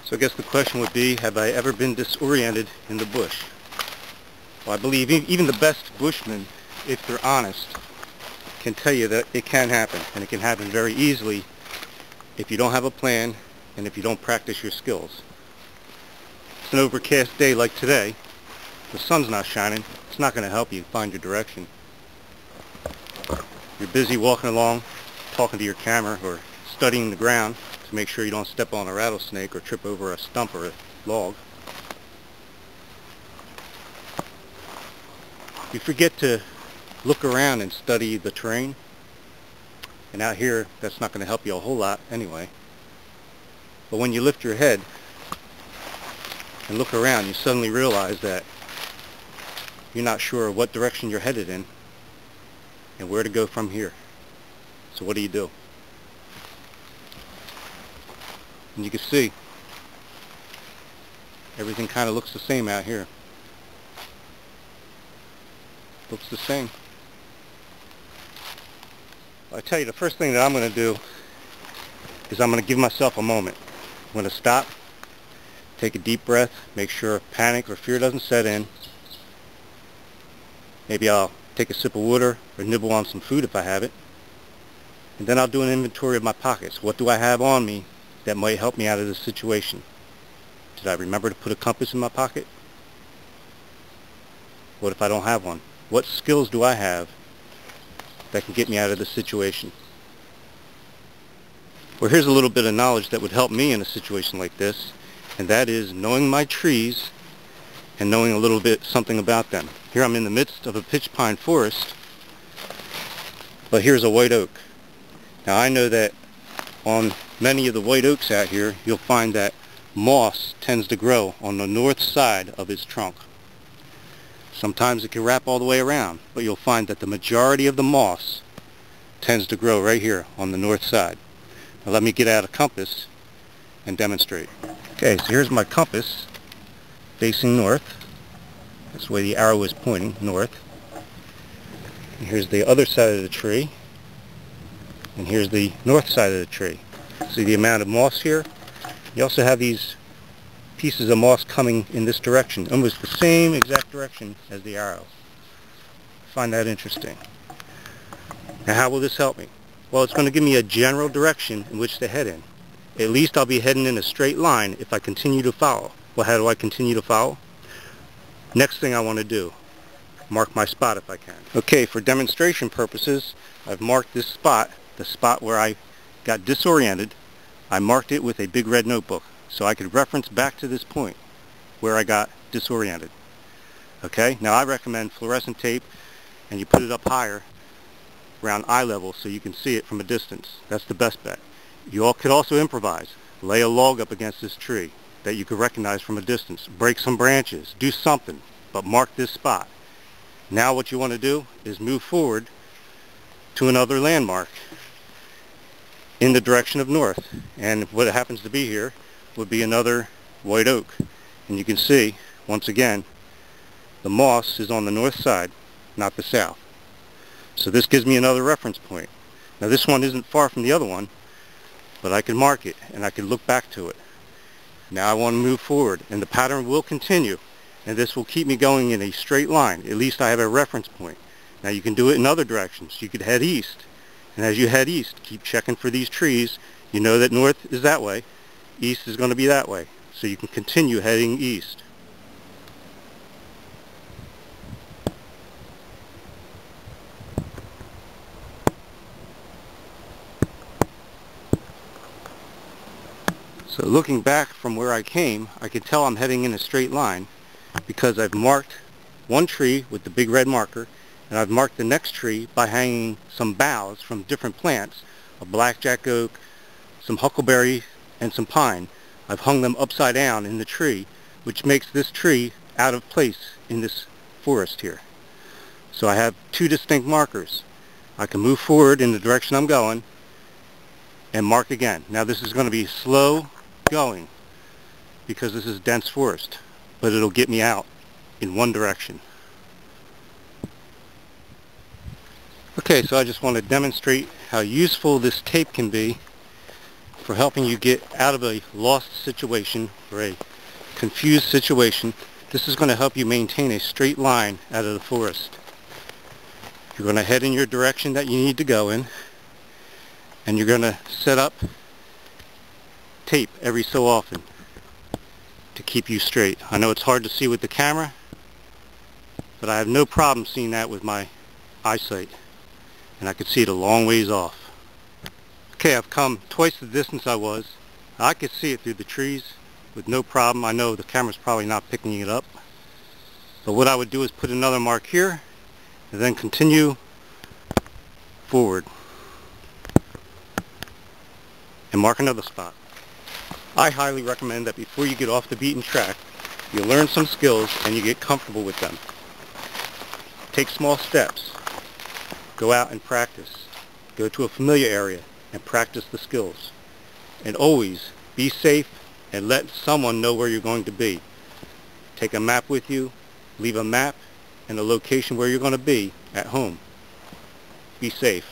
So I guess the question would be, have I ever been disoriented in the bush? Well, I believe even the best bushmen, if they're honest, can tell you that it can happen, and it can happen very easily if you don't have a plan and if you don't practice your skills. It's an overcast day like today. The sun's not shining. It's not going to help you find your direction. You're busy walking along, talking to your camera, or studying the ground to make sure you don't step on a rattlesnake or trip over a stump or a log. You forget to look around and study the terrain, and out here that's not going to help you a whole lot anyway. But when you lift your head and look around, you suddenly realize that you're not sure what direction you're headed in and where to go from here. So what do? And you can see everything kind of looks the same out here. Looks the same. I tell you, the first thing that I'm going to do is I'm going to give myself a moment. I'm going to stop, take a deep breath, make sure panic or fear doesn't set in. Maybe I'll take a sip of water or nibble on some food if I have it. And then I'll do an inventory of my pockets. What do I have on me that might help me out of this situation? Did I remember to put a compass in my pocket? What if I don't have one? What skills do I have that can get me out of this situation? Well, here's a little bit of knowledge that would help me in a situation like this, and that is knowing my trees and knowing a little bit something about them. Here I'm in the midst of a pitch pine forest, but here's a white oak. Now I know that on many of the white oaks out here, you'll find that moss tends to grow on the north side of its trunk. Sometimes it can wrap all the way around, but you'll find that the majority of the moss tends to grow right here on the north side. Now let me get out a compass and demonstrate. Okay, so here's my compass facing north. That's the way the arrow is pointing, north. And here's the other side of the tree, and here's the north side of the tree. See the amount of moss here? You also have these pieces of moss coming in this direction, almost the same exact direction as the arrow. I find that interesting. Now how will this help me? Well, it's going to give me a general direction in which to head in. At least I'll be heading in a straight line if I continue to follow. Well, how do I continue to follow? Next thing I want to do, mark my spot if I can. Okay, for demonstration purposes, I've marked this spot, the spot where I got disoriented. I marked it with a big red notebook so I could reference back to this point where I got disoriented. Okay, now I recommend fluorescent tape, and you put it up higher around eye level so you can see it from a distance. That's the best bet. You all could also improvise. Lay a log up against this tree that you could recognize from a distance. Break some branches. Do something, but mark this spot. Now what you want to do is move forward to another landmark in the direction of north. And what happens to be here would be another white oak. And you can see, once again, the moss is on the north side, not the south. So this gives me another reference point. Now this one isn't far from the other one, but I can mark it and I can look back to it. Now I want to move forward, and the pattern will continue, and this will keep me going in a straight line. At least I have a reference point. Now you can do it in other directions. You could head east, and as you head east, keep checking for these trees. You know that north is that way, east is going to be that way, so you can continue heading east. So looking back from where I came, I can tell I'm heading in a straight line because I've marked one tree with the big red marker, and I've marked the next tree by hanging some boughs from different plants, a blackjack oak, some huckleberry, and some pine. I've hung them upside down in the tree, which makes this tree out of place in this forest here. So I have two distinct markers. I can move forward in the direction I'm going and mark again. Now this is going to be slow going because this is dense forest, but it'll get me out in one direction. Okay, so I just want to demonstrate how useful this tape can be for helping you get out of a lost situation or a confused situation. This is going to help you maintain a straight line out of the forest. You're going to head in your direction that you need to go in, and you're going to set up tape every so often to keep you straight. I know it's hard to see with the camera, but I have no problem seeing that with my eyesight, and I could see it a long ways off. Okay, I've come twice the distance I was. I could see it through the trees with no problem. I know the camera's probably not picking it up, but what I would do is put another mark here and then continue forward and mark another spot. I highly recommend that before you get off the beaten track, you learn some skills and you get comfortable with them. Take small steps. Go out and practice. Go to a familiar area and practice the skills. And always be safe and let someone know where you're going to be. Take a map with you. Leave a map and a location where you're going to be at home. Be safe.